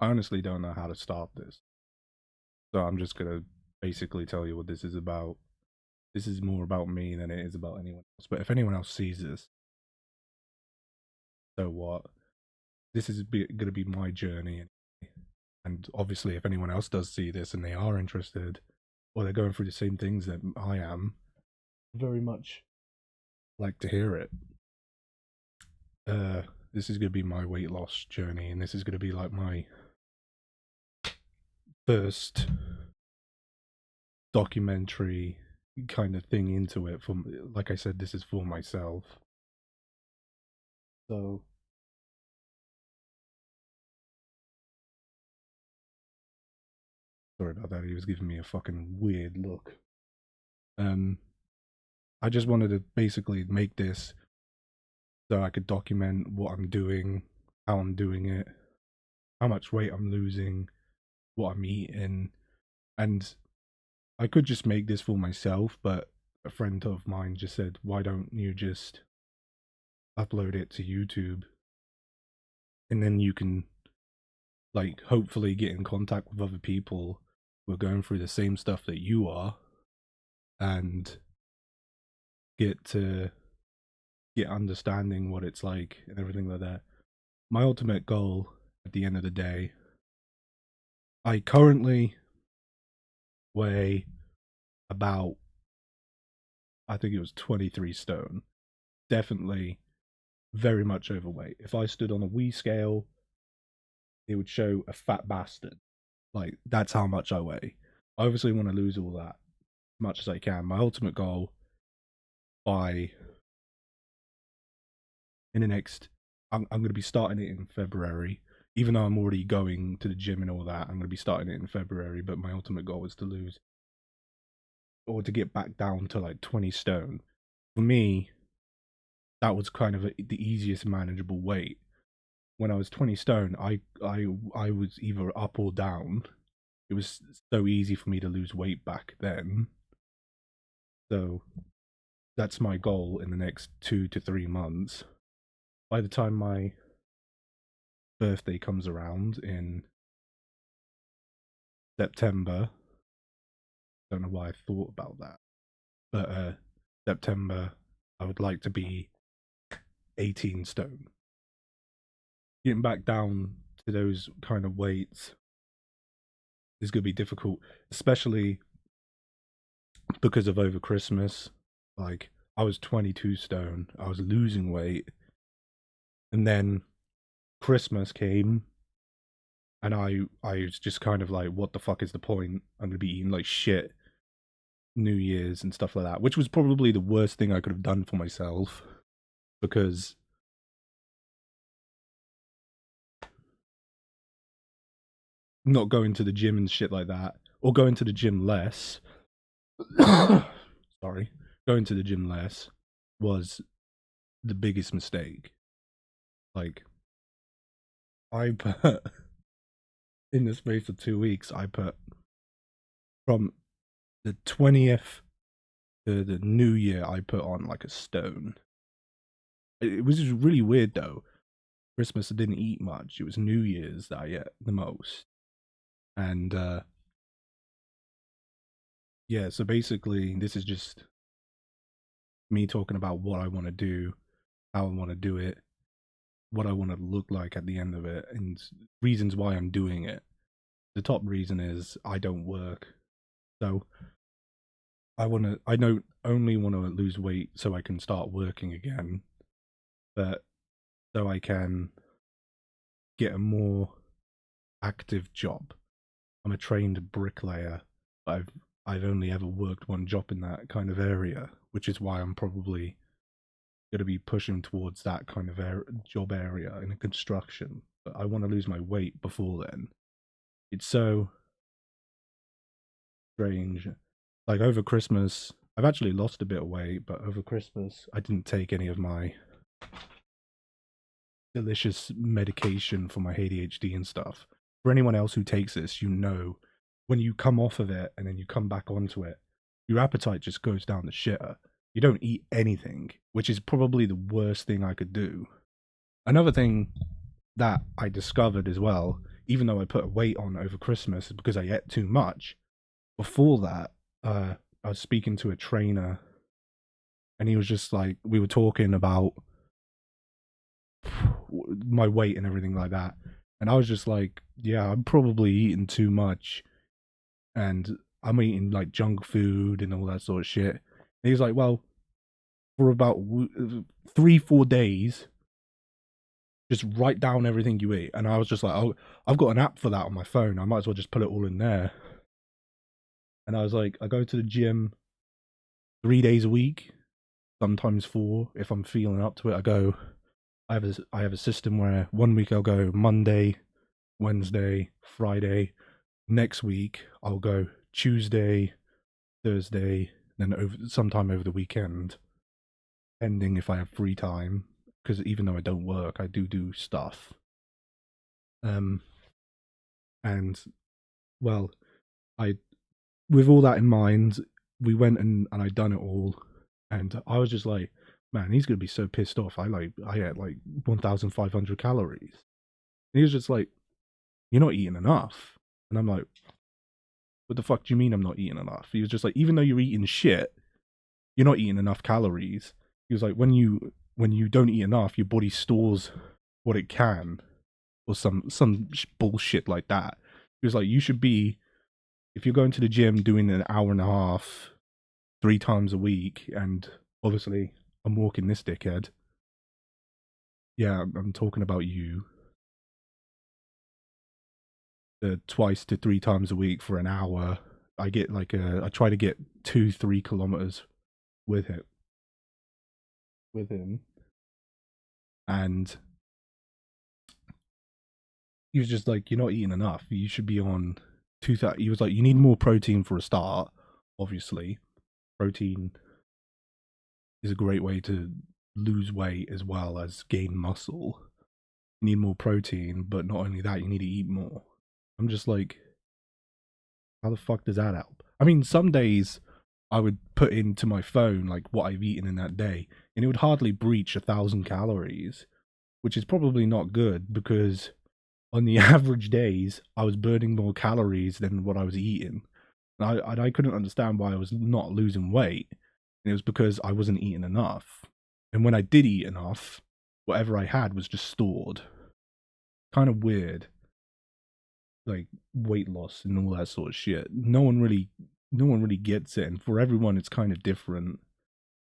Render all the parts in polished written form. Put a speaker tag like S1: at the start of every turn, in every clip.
S1: I honestly don't know how to start this. So I'm just gonna basically tell you what this is about. This is more about me than it is about anyone else. But if anyone else sees this, so what? This is gonna be my journey. And obviously, if anyone else does see this and they are interested, or they're going through the same things that I am, very much like to hear it. This is gonna be my weight loss journey, and this is gonna be like my first documentary kind of thing into it. From, like I said, this is for myself. So sorry about that. He was giving me a fucking weird look. Um, I just wanted to basically make this so I could document what I'm doing, how I'm doing it, how much weight I'm losing, what I'm eating, and I could just make this for myself, but a friend of mine just said, why don't you just upload it to YouTube and then you can, like, hopefully get in contact with other people who are going through the same stuff that you are and get to get understanding what it's like and everything like that. My ultimate goal at the end of the day, I currently weigh about, I think it was 23 stone. Definitely very much overweight. If I stood on a Wii scale, it would show a fat bastard. Like, that's how much I weigh. I obviously want to lose all that as much as I can. My ultimate goal by in the next, I'm going to be starting it in February. Even though I'm already going to the gym and all that, I'm going to be starting it in February. But my ultimate goal is to lose, or to get back down to like 20 stone. For me, that was kind of the easiest manageable weight. When I was 20 stone, I was either up or down. It was so easy for me to lose weight back then. So that's my goal in the next 2 to 3 months. By the time my birthday comes around in September, don't know why I thought about that, but September, I would like to be 18 stone. Getting back down to those kind of weights is going to be difficult, especially because of over Christmas. Like, I was 22 stone, I was losing weight, and then Christmas came, and I was just kind of like, what the fuck is the point? I'm gonna be eating like shit New Year's and stuff like that, which was probably the worst thing I could have done for myself, because not going to the gym and shit like that, or going to the gym less. Sorry, going to the gym less was the biggest mistake. Like, I put in the space of 2 weeks, I put from the 20th to the new year, I put on like a stone. It was just really weird though. Christmas I didn't eat much. It was New Year's that I ate the most. And yeah, so basically this is just me talking about what I want to do, how I want to do it, what I want to look like at the end of it, and reasons why I'm doing it. The top reason is I don't work. So I don't only want to lose weight so I can start working again, but so I can get a more active job. I'm a trained bricklayer, but I've only ever worked one job in that kind of area, which is why I'm probably going to be pushing towards that kind of job area in construction. But I want to lose my weight before then. It's so strange. Like, over Christmas, I've actually lost a bit of weight, but over Christmas, I didn't take any of my delicious medication for my ADHD and stuff. For anyone else who takes this, you know, when you come off of it and then you come back onto it, your appetite just goes down the shitter. You don't eat anything, which is probably the worst thing I could do. Another thing that I discovered as well even though I put a weight on over Christmas because I ate too much. Before that, I was speaking to a trainer, and he was just like, we were talking about my weight and everything like that, and I was just like, yeah, I'm probably eating too much, and I'm eating like junk food and all that sort of shit. And he's like, well, for about 3-4 days, just write down everything you eat. And I was just like, oh, I've got an app for that on my phone. I might as well just put it all in there. And I was like, I go to the gym 3 days a week, sometimes 4 if I'm feeling up to it. I have a system where one week I'll go Monday, Wednesday, Friday. Next week I'll go Tuesday, Thursday, then sometime over the weekend, pending if I have free time. Because even though I don't work, I do stuff. And well, I with all that in mind, we went and I done it all, and I was just like, man, he's gonna be so pissed off. I had like 1,500 calories, and he was just like, you're not eating enough, and I'm like, what the fuck do you mean I'm not eating enough? He was just like, even though you're eating shit, you're not eating enough calories. He was like, when you don't eat enough, your body stores what it can, or some bullshit like that. He was like, you should be, if you're going to the gym doing an hour and a half 3 times a week, and obviously I'm walking this dickhead. Yeah, I'm talking about you. Twice to 3 times a week for an hour. I get like I try to get 2-3 kilometers with it with him, and he was just like, "You're not eating enough. You should be on 2,000." He was like, "You need more protein for a start. Obviously, protein is a great way to lose weight as well as gain muscle. You need more protein, but not only that, you need to eat more." I'm just like, how the fuck does that help? I mean, some days I would put into my phone like what I've eaten in that day, and it would hardly breach 1,000 calories, which is probably not good because on the average days I was burning more calories than what I was eating. And I couldn't understand why I was not losing weight. And it was because I wasn't eating enough. And when I did eat enough, whatever I had was just stored. Kind of weird. Like weight loss and all that sort of shit. No one really gets it, and for everyone it's kind of different.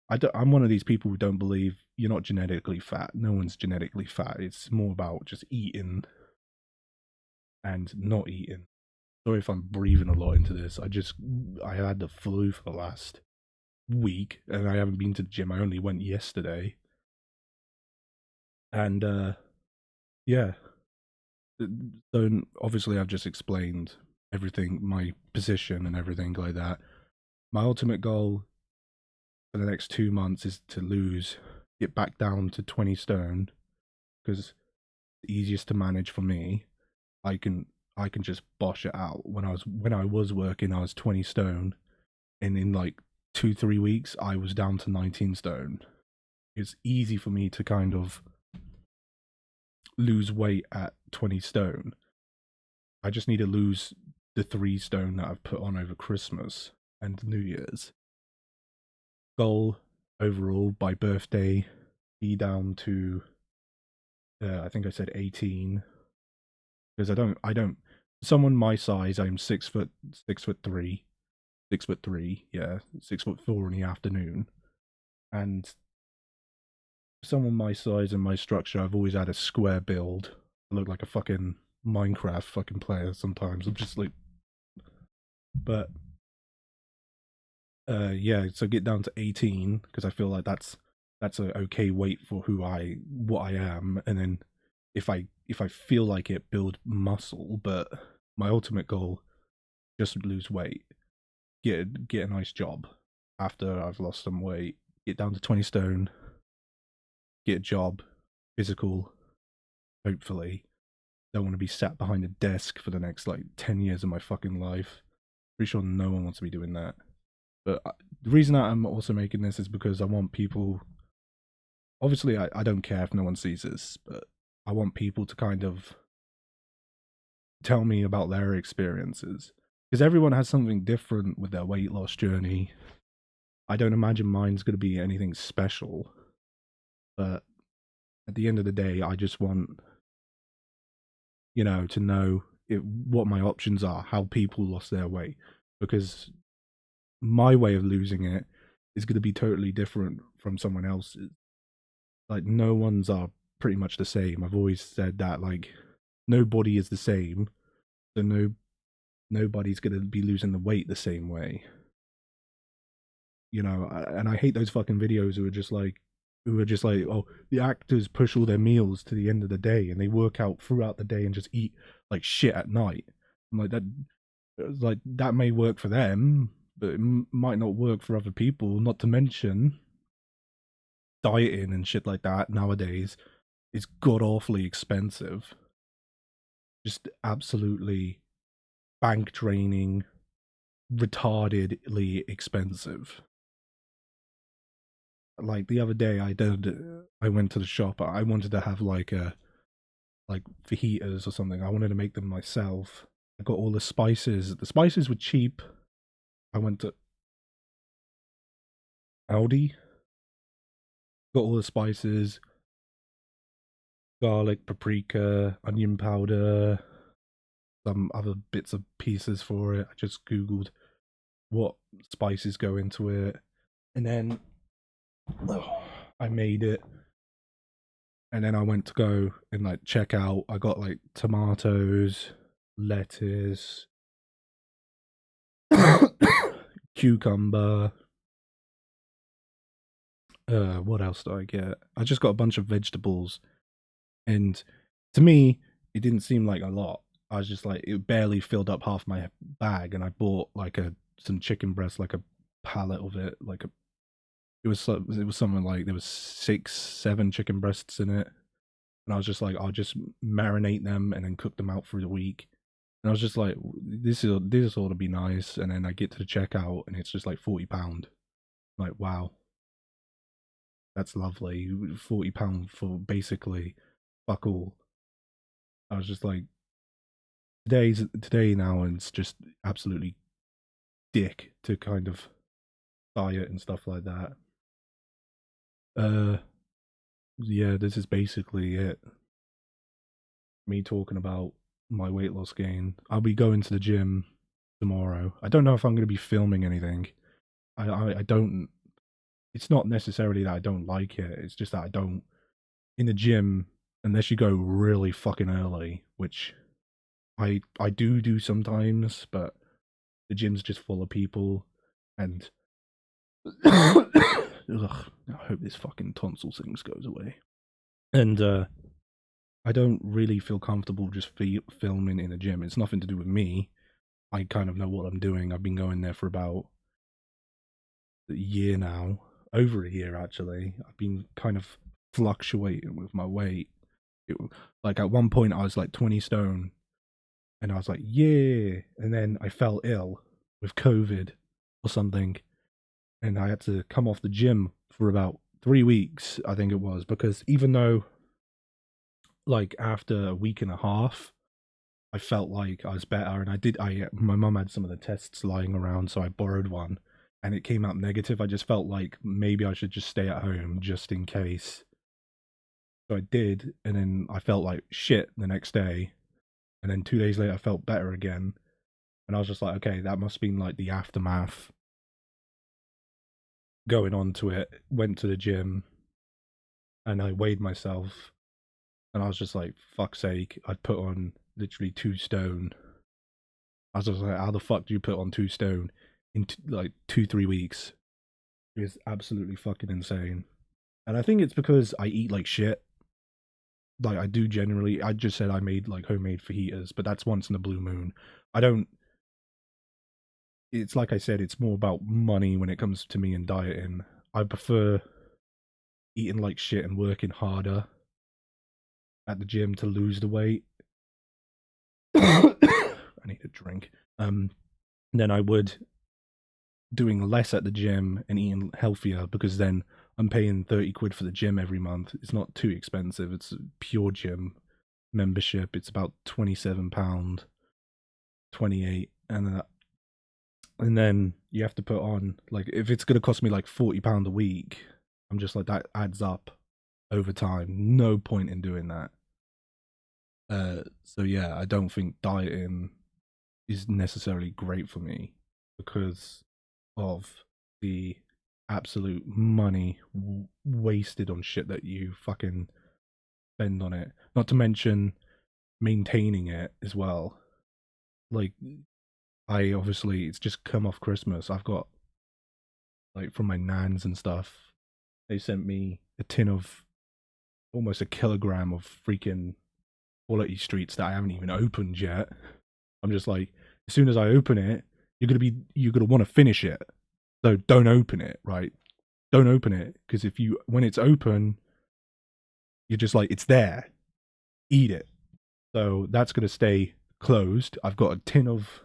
S1: I'm one of these people who don't believe you're not genetically fat. No one's genetically fat. It's more about just eating and not eating. Sorry if I'm breathing a lot into this. I had the flu for the last week and I haven't been to the gym. I only went yesterday. And yeah. So obviously I've just explained everything, my position and everything like that. My ultimate goal for the next 2 months is to get back down to 20 stone, because the easiest to manage for me. I can just bosh it out. When I was working, I was 20 stone, and in like 2-3 weeks, I was down to 19 stone. It's easy for me to kind of lose weight at 20 stone. I just need to lose the 3 stone that I've put on over Christmas and New Year's. Goal overall by birthday, be down to I think I said 18, because I don't someone my size, I'm 6'3", 6'3", yeah, 6'4" in the afternoon, and someone my size and my structure, I've always had a square build. I look like a fucking Minecraft fucking player sometimes. I'm just like, but yeah, so get down to 18 because I feel like that's a okay weight for what I am, and then if I feel like it, build muscle. But my ultimate goal, just lose weight, get a nice job after I've lost some weight, get down to 20 stone, get a job, physical, hopefully. Don't want to be sat behind a desk for the next like 10 years of my fucking life. Pretty sure no one wants to be doing that. But the reason that I'm also making this is because I want people. Obviously, I don't care if no one sees this, but I want people to kind of tell me about their experiences, because everyone has something different with their weight loss journey. I don't imagine mine's going to be anything special, but at the end of the day, I just want, to know what my options are, how people lost their weight, because my way of losing it is going to be totally different from someone else's. Like, no one's are pretty much the same. I've always said that, like, nobody is the same, so nobody's going to be losing the weight the same way. And I hate those fucking videos who are just like, oh, the actors push all their meals to the end of the day and they work out throughout the day and just eat like shit at night. I'm like, that may work for them, but it might not work for other people. Not to mention, dieting and shit like that nowadays is god awfully expensive. Just absolutely bank draining, retardedly expensive. Like the other day, I went to the shop. I wanted to have like fajitas or something. I wanted to make them myself. I got all the spices. The spices were cheap. I went to Aldi, got all the spices, garlic, paprika, onion powder, some other bits of pieces for it. I just googled what spices go into it, and then I made it. And then I went to go and like check out. I got like tomatoes, lettuce, cucumber. What else did I get? I just got a bunch of vegetables, and to me, it didn't seem like a lot. I was just like, it barely filled up half my bag, and I bought like some chicken breast, like a pallet of it, it was something like there was 6, 7 chicken breasts in it, and I was just like, I'll just marinate them and then cook them out for the week. And I was just like, this ought to be nice. And then I get to the checkout, and it's just like £40. Like, wow, that's lovely. £40 for basically fuck all. I was just like, today now, and it's just absolutely dick to kind of diet and stuff like that. Yeah, this is basically it. Me talking about my weight loss gain. I'll be going to the gym tomorrow. I don't know if I'm going to be filming anything. I don't. It's not necessarily that I don't like it. It's just that I don't. In the gym, unless you go really fucking early, which I do sometimes, but the gym's just full of people, and ugh, I hope this fucking tonsil thing goes away. And I don't really feel comfortable just filming in a gym. It's nothing to do with me. I kind of know what I'm doing. I've been going there for about a year now, over a year actually. I've been kind of fluctuating with my weight. Like at one point I was like 20 stone, and I was like, yeah. And then I fell ill with COVID or something, and I had to come off the gym for about 3 weeks, I think it was, because even though, like, after a week and a half, I felt like I was better, and my mum had some of the tests lying around, so I borrowed one, and it came out negative. I just felt like maybe I should just stay at home just in case. So I did, and then I felt like shit the next day, and then 2 days later I felt better again, and I was just like, okay, that must have been like the aftermath. Going on to it, went to the gym, and I weighed myself, and I was just like, fuck's sake, I'd put on literally 2 stone. I was just like, how the fuck do you put on 2 stone in like 2-3 weeks? It's absolutely fucking insane. And I think it's because I eat like shit. Like, I do generally. I just said I made like homemade fajitas, but that's once in a blue moon. I don't. It's like I said, it's more about money when it comes to me and dieting. I prefer eating like shit and working harder at the gym to lose the weight. I need a drink. Then I would doing less at the gym and eating healthier, because then I'm paying 30 quid for the gym every month. It's not too expensive. It's a pure gym membership. It's about £27. 28, and then you have to put on, like, if it's gonna cost me like £40 a week, I'm just like, that adds up over time. No point in doing that. So yeah, I don't think dieting is necessarily great for me because of the absolute money wasted on shit that you fucking spend on it. Not to mention maintaining it as well. Like, I obviously, it's just come off Christmas. I've got, like, from my nans and stuff, they sent me a tin of almost a kilogram of freaking quality streets that I haven't even opened yet. I'm just like, as soon as I open it, you're gonna want to finish it. So don't open it, right? Don't open it, because when it's open, you're just like, it's there, eat it. So that's gonna stay closed. I've got a tin of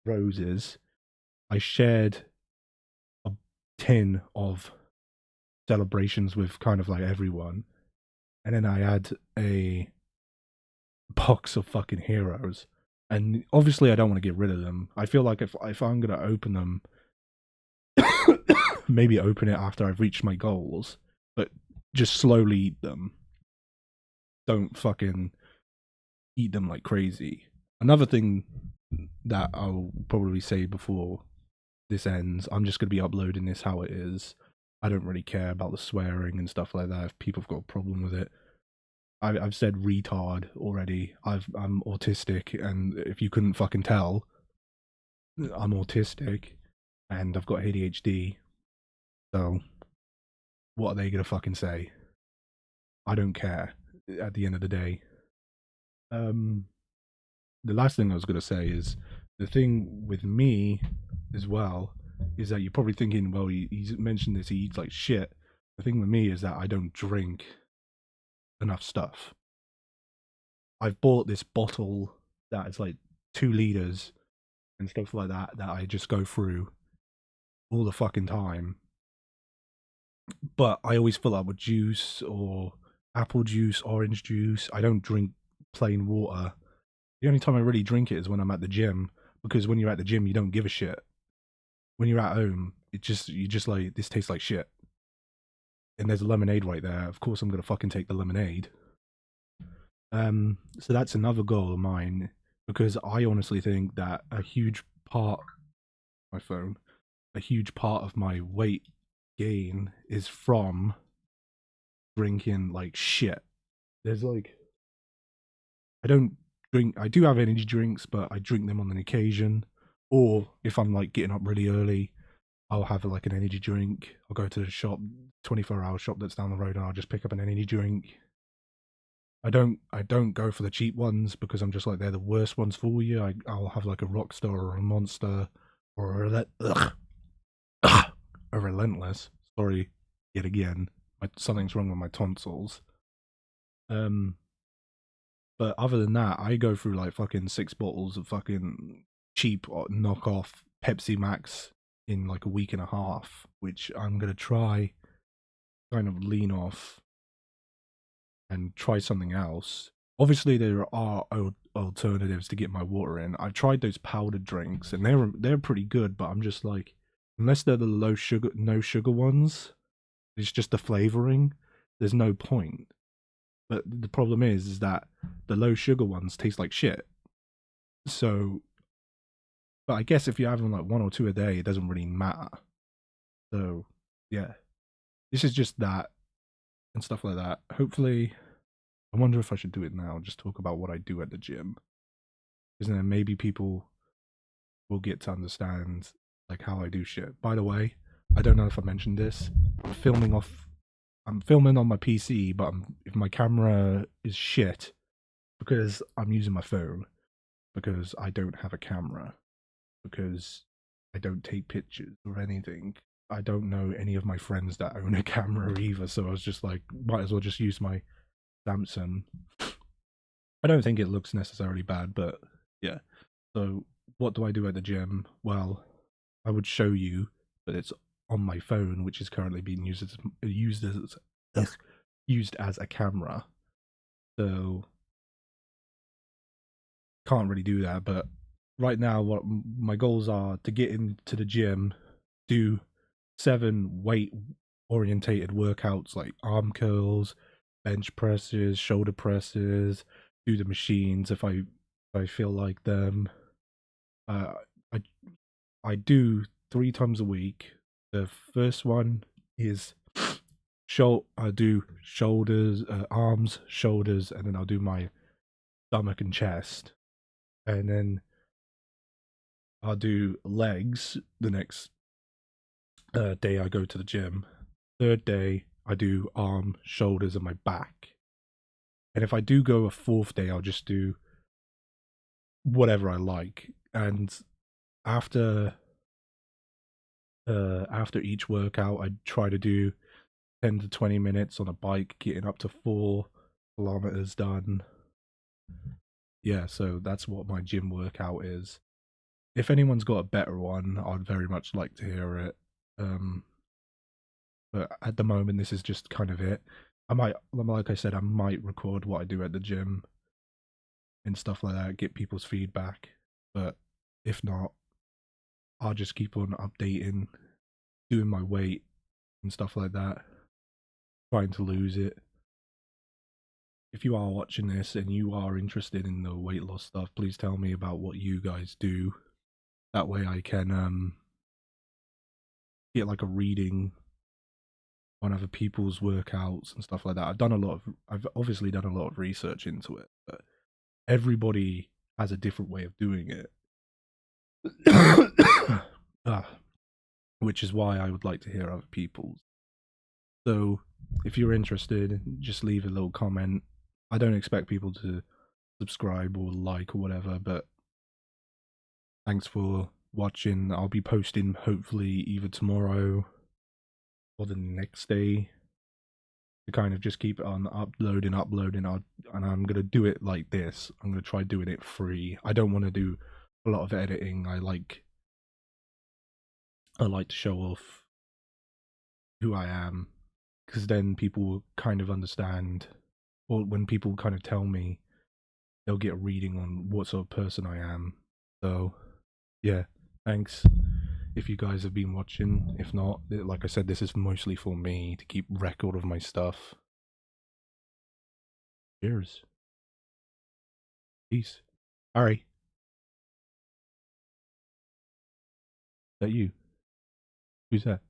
S1: roses. I shared a tin of celebrations with kind of like everyone, and then I had a box of fucking heroes. And obviously, I don't want to get rid of them. I feel like if I'm gonna open them, maybe open it after I've reached my goals, but just slowly eat them. Don't fucking eat them like crazy. Another thing that I'll probably say before this ends, I'm just gonna be uploading this how it is. I don't really care about the swearing and stuff like that. If people have got a problem with it, I've said retard already. I'm autistic, and if you couldn't fucking tell, I'm autistic, and I've got ADHD. So, what are they gonna fucking say? I don't care. At the end of the day, um, the last thing I was gonna say is the thing with me as well is that you're probably thinking, well, he's mentioned this. He eats like shit. The thing with me is that I don't drink enough stuff. I've bought this bottle that is like 2 liters and stuff like that I just go through all the fucking time. But I always fill up with juice or apple juice, orange juice. I don't drink plain water. The only time I really drink it is when I'm at the gym, because when you're at the gym, you don't give a shit. When you're at home, you just like, this tastes like shit. And there's a lemonade right there. Of course, I'm gonna fucking take the lemonade. So that's another goal of mine, because I honestly think that a huge part my phone, a huge part of my weight gain is from drinking like shit. There's like, I don't drink, I do have energy drinks, but I drink them on an occasion. Or if I'm like getting up really early, I'll have like an energy drink. I'll go to the shop, 24-hour shop that's down the road, and I'll just pick up an energy drink. I don't go for the cheap ones, because I'm just like, they're the worst ones for you. I'll have like a Rockstar or a Monster or a Relentless. Sorry, yet again, something's wrong with my tonsils. Um, but other than that, I go through like fucking 6 bottles of fucking cheap or knockoff Pepsi Max in like a week and a half, which I'm gonna try kind of lean off and try something else. Obviously, there are alternatives to get my water in. I've tried those powdered drinks, and they're pretty good, but I'm just like, unless they're the no sugar ones, it's just the flavoring. There's no point. But the problem is that the low sugar ones taste like shit. So, but I guess if you're having like 1 or 2 a day, it doesn't really matter. So, yeah, this is just that and stuff like that. Hopefully, I wonder if I should do it now. Just talk about what I do at the gym, because then maybe people will get to understand like how I do shit. By the way, I don't know if I mentioned this. I'm filming on my PC, but if my camera is shit, because I'm using my phone, because I don't have a camera, because I don't take pictures or anything. I don't know any of my friends that own a camera either, so I was just like, might as well just use my Samsung. I don't think it looks necessarily bad, but yeah. So what do I do at the gym? Well, I would show you, but it's on my phone, which is currently being used as a camera. So can't really do that, but right now, what my goals are to get into the gym, do 7 weight orientated workouts like arm curls, bench presses, shoulder presses, do the machines if I feel like them. Uh, I I do 3 times a week. The first one is I do shoulders, arms, shoulders, and then I'll do my stomach and chest, and then I'll do legs the next day I go to the gym. Third day I do arm, shoulders, and my back. And if I do go a fourth day, I'll just do whatever I like. And after after each workout, I try to do 10 to 20 minutes on a bike, getting up to 4 kilometers done. Yeah, so that's what my gym workout is. If anyone's got a better one, I'd very much like to hear it. Um, but at the moment, this is just kind of it. I might, like I said, I might record what I do at the gym and stuff like that, get people's feedback. But if not, I'll just keep on updating, doing my weight and stuff like that, trying to lose it. If you are watching this and you are interested in the weight loss stuff, please tell me about what you guys do. That way I can get like a reading on other people's workouts and stuff like that. I've obviously done a lot of research into it, but everybody has a different way of doing it. ah, which is why I would like to hear other people's. So if you're interested, just leave a little comment. I don't expect people to subscribe or like or whatever, but thanks for watching. I'll be posting hopefully either tomorrow or the next day to kind of just keep it on uploading, and I'm gonna do it like this. I'm gonna try doing it free. I don't want to do a lot of editing. I like to show off who I am, because then people will kind of understand, or when people kind of tell me, they'll get a reading on what sort of person I am. So, yeah, thanks if you guys have been watching. If not, like I said, this is mostly for me to keep record of my stuff. Cheers. Peace. Alright. Is that you? Who's that?